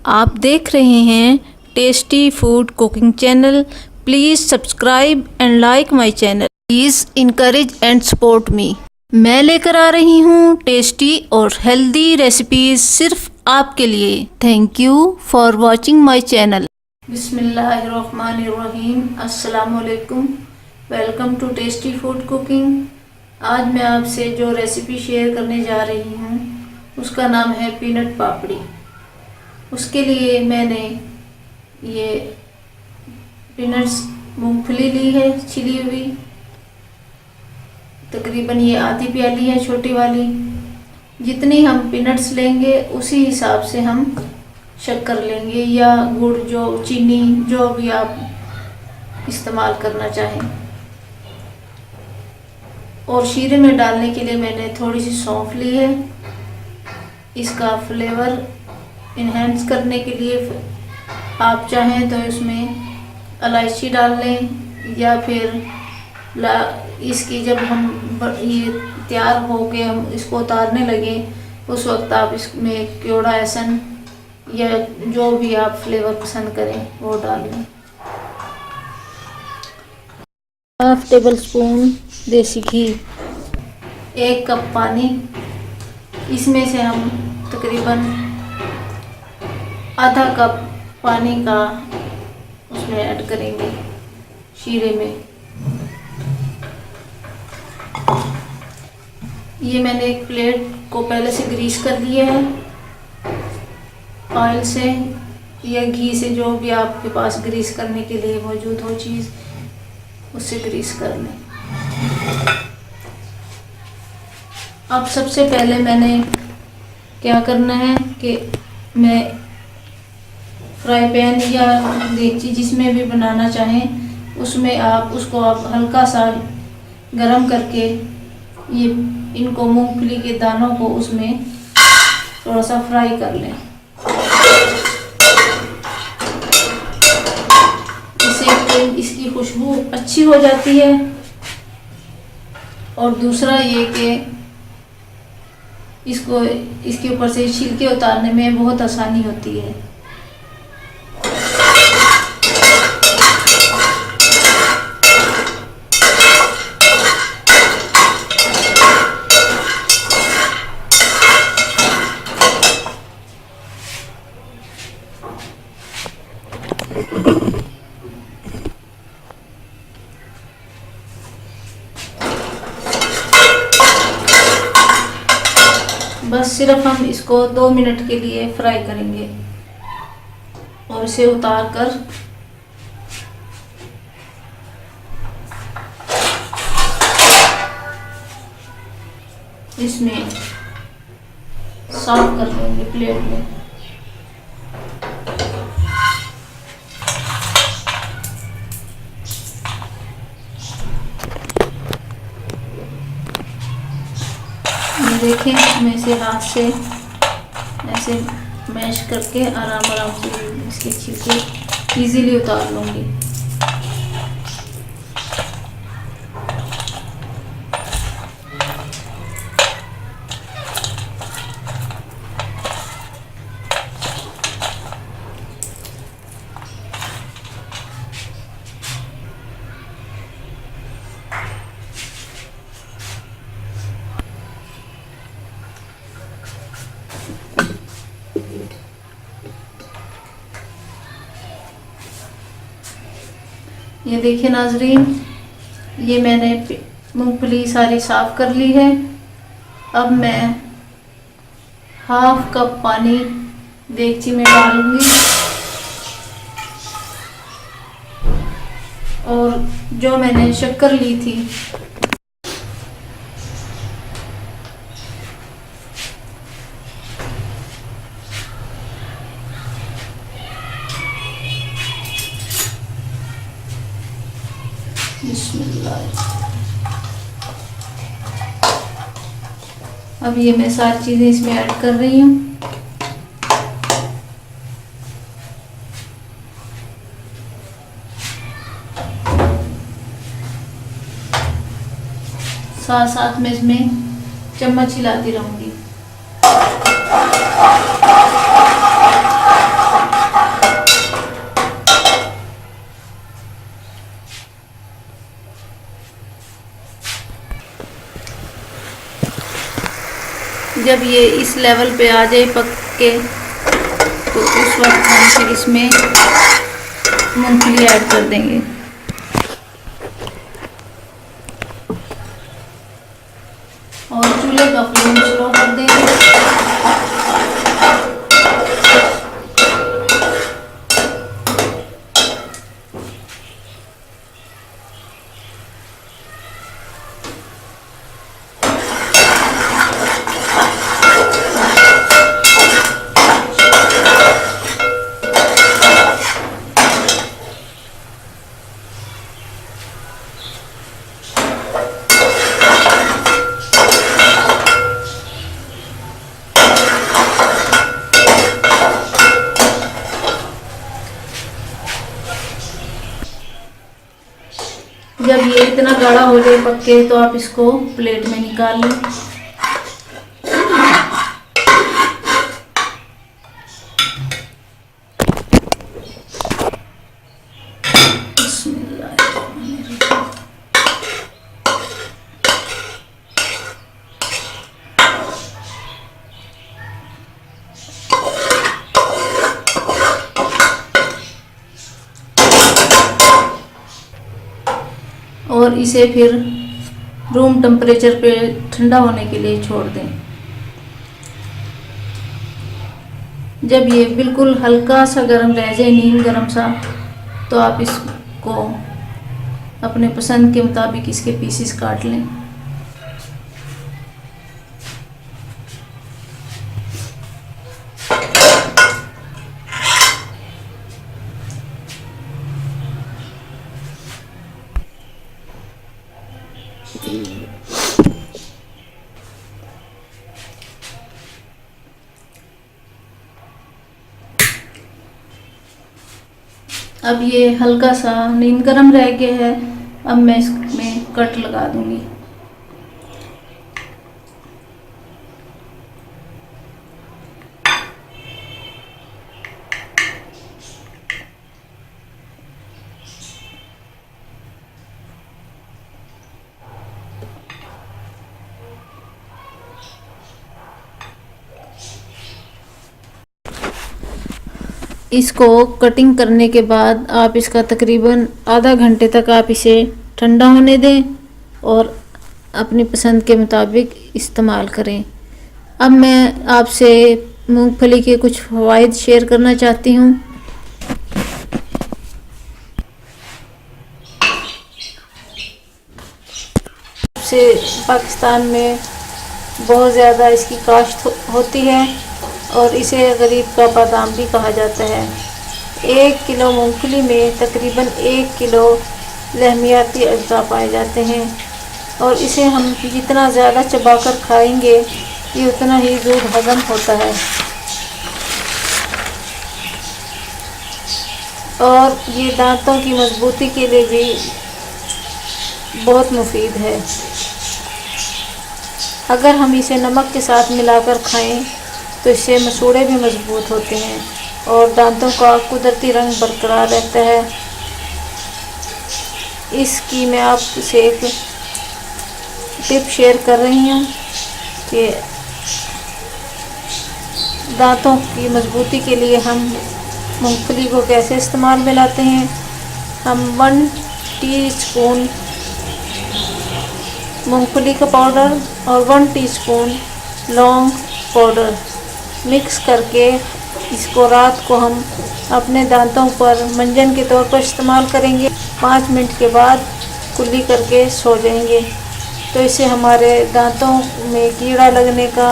आप देख रहे हैं tasty food cooking channel. Please subscribe and like my channel. Please encourage and support me. मैं लेकर आ रही हूँ टेस्टी और हेल्दी रेसिपीज सिर्फ आपके लिए। Thank you for watching my channel. बिस्मिल्लाहिर्रहमानिर्रहीम। अस्सलाम वालेकुम। Welcome to tasty food cooking. आज मैं आपसे जो रेसिपी शेयर करने जा रही हूँ उसका नाम है पीनट पापड़ी। उसके लिए मैंने ये पीनट्स मूंगफली ली है छिली हुई, तकरीबन ये आधी प्याली है छोटी वाली। जितनी हम पीनट्स लेंगे उसी हिसाब से हम शक्कर लेंगे या गुड़, जो चीनी जो भी आप इस्तेमाल करना चाहें। और शीरे में डालने के लिए मैंने थोड़ी सी सौंफ ली है। इसका फ्लेवर इन्हेंस करने के लिए आप चाहें तो इसमें इलायची डाल लें या फिर इसकी जब हम ये तैयार हो के हम इसको उतारने लगे उस वक्त आप इसमें क्योड़ा एसन या जो भी आप फ्लेवर पसंद करें वो डाल लें। 1/2 टेबलस्पून देसी घी, 1 कप पानी। इसमें से हम तकरीबन आधा कप पानी का उसमें ऐड करेंगे शीरे में। ये मैंने एक प्लेट को पहले से ग्रीस कर लिया है ऑयल से या घी से, जो भी आपके पास ग्रीस करने के लिए मौजूद हो चीज़ उससे ग्रीस कर लें। अब सबसे पहले मैंने क्या करना है कि मैं फ्राई पैन या देगची जिसमें भी बनाना चाहें उसमें आप उसको हल्का सा गरम करके ये इनको मूंगफली के दानों को उसमें थोड़ा सा फ्राई कर लें। इससे इसकी खुशबू अच्छी हो जाती है। और दूसरा ये कि इसको इसके ऊपर से छिलके उतारने में बहुत आसानी होती है। बस सिर्फ हम इसको 2 मिनट के लिए फ्राई करेंगे और इसे उतार कर इसमें साफ कर लेंगे प्लेट में। देखें मैं इसे हाथ से ऐसे मैश करके आराम आराम से इसके छिलके इजीली उतार लूँगी। ये देखिए नाजरीन, ये मैंने मूंगफली सारी साफ कर ली है। अब मैं 1/2 कप पानी देगची में डालूंगी और जो मैंने शक्कर ली थी अब ये मैं सारी चीज़ें इसमें ऐड कर रही हूँ। साथ साथ में इसमें चम्मच हिलाती रहूँगी। जब ये इस लेवल पे आ जाए पक के, तो उस वक्त हम फिर इसमें मूंगफली ऐड कर देंगे। और चूल्हे का फ्लेम स्लो कर देंगे। जब ये इतना गाढ़ा हो जाए पक के, तो आप इसको प्लेट में निकाल लें। और इसे फिर रूम टेम्परेचर पे ठंडा होने के लिए छोड़ दें। जब ये बिल्कुल हल्का सा गर्म रह जाए, नीम गर्म सा, तो आप इसको अपने पसंद के मुताबिक इसके पीसेस काट लें। अब ये हल्का सा नीम गरम रह गया है। अब मैं इसमें कट लगा दूंगी। इसको कटिंग करने के बाद आप इसका तकरीबन आधा घंटे तक आप इसे ठंडा होने दें और अपनी पसंद के मुताबिक इस्तेमाल करें। अब मैं आपसे मूंगफली के कुछ फ़वाइद शेयर करना चाहती हूँ। से पाकिस्तान में बहुत ज़्यादा इसकी काश्त होती है और इसे गरीब का बादाम भी कहा जाता है। 1 किलो मूंगफली में तकरीबन 1 किलो लहमियाती अज्जा पाए जाते हैं और इसे हम जितना ज़्यादा चबाकर खाएंगे, ये उतना ही दूध हजम होता है और ये दांतों की मजबूती के लिए भी बहुत मुफीद है। अगर हम इसे नमक के साथ मिलाकर खाएं तो इससे मसूड़े भी मजबूत होते हैं और दांतों का कुदरती रंग बरकरार रहता है। इसकी मैं आपसे एक टिप शेयर कर रही हूँ कि दांतों की मजबूती के लिए हम मूंगफली को कैसे इस्तेमाल में लाते हैं। हम 1 टीस्पून मूंगफली का पाउडर और 1 टीस्पून लौंग पाउडर मिक्स करके इसको रात को हम अपने दांतों पर मंजन के तौर पर इस्तेमाल करेंगे। 5 मिनट के बाद कुल्ली करके सो जाएंगे। तो इससे हमारे दांतों में कीड़ा लगने का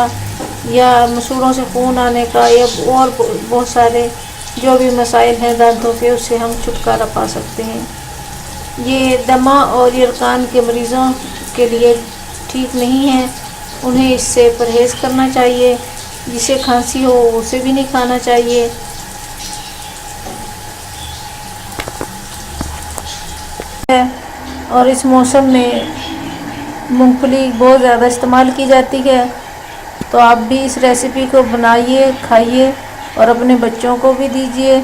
या मसूड़ों से खून आने का या और बहुत सारे जो भी मसाइल हैं दांतों के, उससे हम छुटकारा पा सकते हैं। ये दमा और यरकान के मरीज़ों के लिए ठीक नहीं है, उन्हें इससे परहेज़ करना चाहिए। जिसे खांसी हो उसे भी नहीं खाना चाहिए। और इस मौसम में मूंगफली बहुत ज़्यादा इस्तेमाल की जाती है, तो आप भी इस रेसिपी को बनाइए, खाइए और अपने बच्चों को भी दीजिए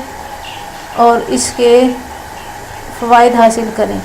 और इसके फ़वाइद हासिल करें।